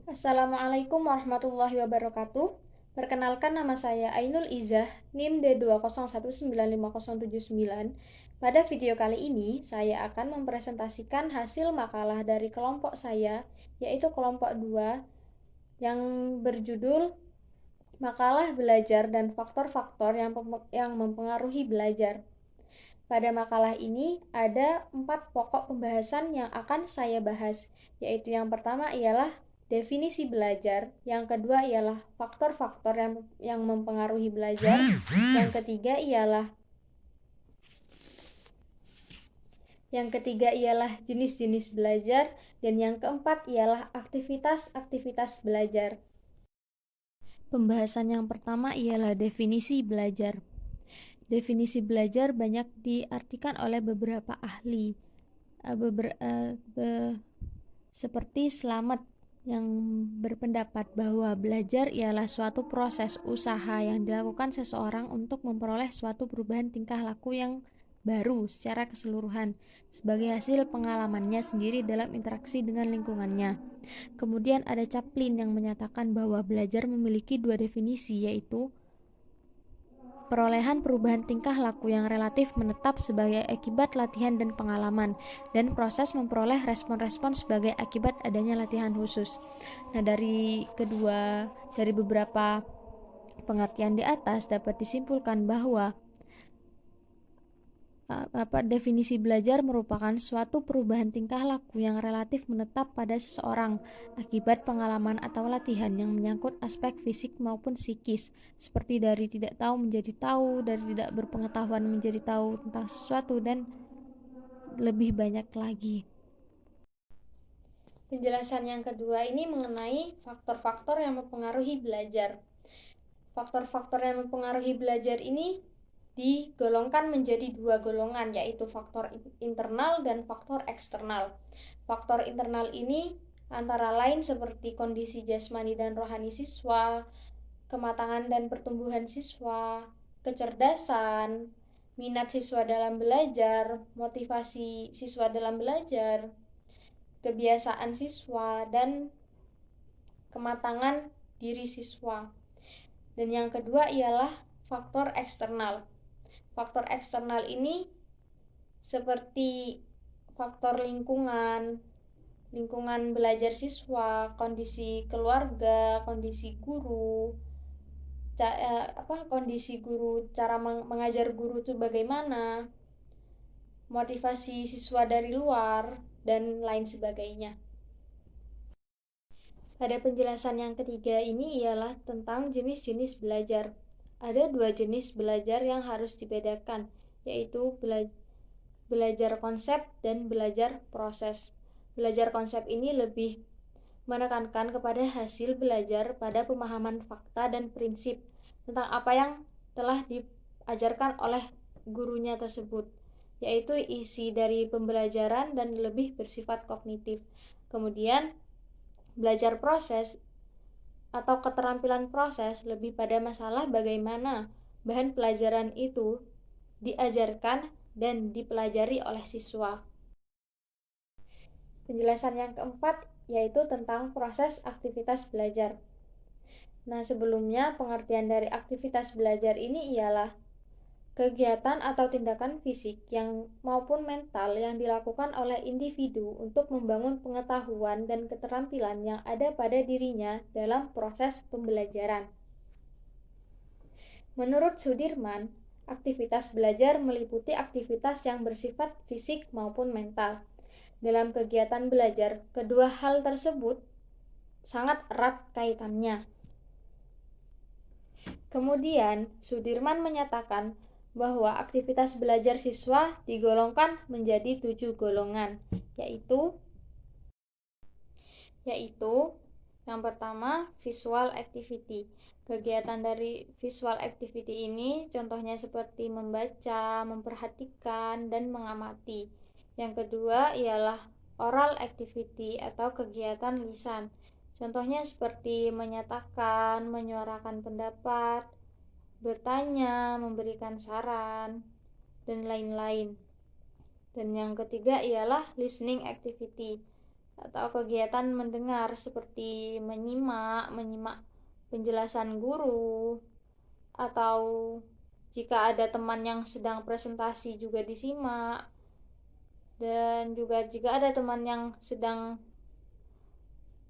Assalamualaikum warahmatullahi wabarakatuh. Perkenalkan, nama saya Ainul Izzah, NIM D2019509. Pada video kali ini, saya akan mempresentasikan hasil makalah dari kelompok saya, yaitu kelompok 2, yang berjudul Makalah Belajar dan Faktor-Faktor yang Mempengaruhi Belajar. Pada makalah ini ada 4 pokok pembahasan yang akan saya bahas, yaitu yang pertama ialah definisi belajar, yang kedua ialah faktor-faktor yang mempengaruhi belajar, yang ketiga ialah jenis-jenis belajar, dan yang keempat ialah aktivitas-aktivitas belajar. Pembahasan yang pertama ialah definisi belajar. Definisi belajar banyak diartikan oleh beberapa ahli, seperti Slamet, yang berpendapat bahwa belajar ialah suatu proses usaha yang dilakukan seseorang untuk memperoleh suatu perubahan tingkah laku yang baru secara keseluruhan sebagai hasil pengalamannya sendiri dalam interaksi dengan lingkungannya. Kemudian ada Chaplin yang menyatakan bahwa belajar memiliki dua definisi, yaitu perolehan perubahan tingkah laku yang relatif menetap sebagai akibat latihan dan pengalaman, dan proses memperoleh respon-respon sebagai akibat adanya latihan khusus. Nah, dari beberapa pengertian di atas dapat disimpulkan bahwa definisi belajar merupakan suatu perubahan tingkah laku yang relatif menetap pada seseorang akibat pengalaman atau latihan yang menyangkut aspek fisik maupun psikis, seperti dari tidak tahu menjadi tahu, dari tidak berpengetahuan menjadi tahu tentang sesuatu, dan lebih banyak lagi. Penjelasan yang kedua ini mengenai faktor-faktor yang mempengaruhi belajar. Faktor-faktor yang mempengaruhi belajar ini digolongkan menjadi dua golongan, yaitu faktor internal dan faktor eksternal. Faktor internal ini antara lain seperti kondisi jasmani dan rohani siswa, kematangan dan pertumbuhan siswa, kecerdasan, minat siswa dalam belajar, motivasi siswa dalam belajar, kebiasaan siswa, dan kematangan diri siswa. Dan yang kedua ialah faktor eksternal. Faktor eksternal ini seperti faktor lingkungan belajar siswa, kondisi keluarga, kondisi guru, cara mengajar guru itu bagaimana, motivasi siswa dari luar, dan lain sebagainya. Pada penjelasan yang ketiga ini ialah tentang jenis-jenis belajar. Ada dua jenis belajar yang harus dibedakan, yaitu belajar konsep dan belajar proses. Belajar konsep ini lebih menekankan kepada hasil belajar pada pemahaman fakta dan prinsip tentang apa yang telah diajarkan oleh gurunya tersebut, yaitu isi dari pembelajaran dan lebih bersifat kognitif. Kemudian belajar proses atau keterampilan proses lebih pada masalah bagaimana bahan pelajaran itu diajarkan dan dipelajari oleh siswa. Penjelasan yang keempat yaitu tentang proses aktivitas belajar. Nah, sebelumnya pengertian dari aktivitas belajar ini ialah kegiatan atau tindakan fisik maupun mental yang dilakukan oleh individu untuk membangun pengetahuan dan keterampilan yang ada pada dirinya dalam proses pembelajaran. Menurut Sudirman, aktivitas belajar meliputi aktivitas yang bersifat fisik maupun mental. Dalam kegiatan belajar, kedua hal tersebut sangat erat kaitannya. Kemudian, Sudirman menyatakan bahwa aktivitas belajar siswa digolongkan menjadi 7 golongan, yaitu yang pertama, visual activity. Kegiatan dari visual activity ini contohnya seperti membaca, memperhatikan, dan mengamati. Yang kedua ialah oral activity atau kegiatan lisan. Contohnya seperti menyatakan, menyuarakan pendapat, bertanya, memberikan saran, dan lain-lain. Dan yang ketiga ialah listening activity. atau kegiatan mendengar seperti menyimak penjelasan guru, atau jika ada teman yang sedang presentasi juga disimak, dan juga jika ada teman yang sedang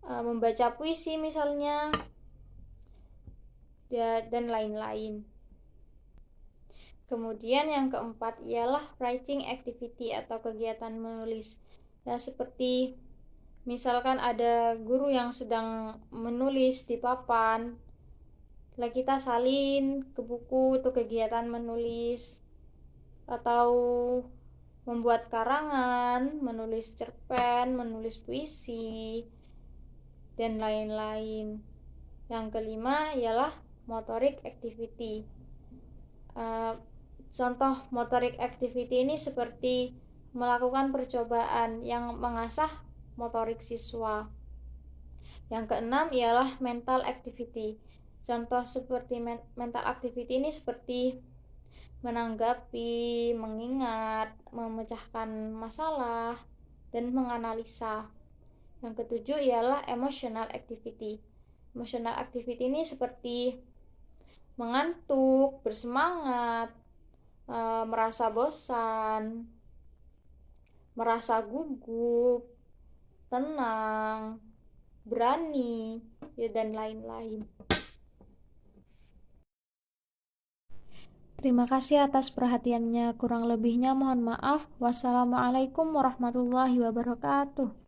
membaca puisi misalnya, dan lain-lain. Kemudian yang keempat ialah writing activity atau kegiatan menulis. Ya, seperti misalkan ada guru yang sedang menulis di papan, lah kita salin ke buku untuk kegiatan menulis, atau membuat karangan, menulis cerpen, menulis puisi, dan lain-lain. Yang kelima ialah motorik activity. Contoh motorik activity ini seperti melakukan percobaan yang mengasah motorik siswa. Yang keenam ialah mental activity. Contoh seperti mental activity ini seperti menanggapi, mengingat, memecahkan masalah, dan menganalisa. Yang ketujuh ialah emotional activity. Emotional activity ini seperti mengantuk, bersemangat, merasa bosan, merasa gugup, tenang, berani, ya, dan lain-lain. Terima kasih atas perhatiannya. Kurang lebihnya mohon maaf. Wassalamualaikum warahmatullahi wabarakatuh.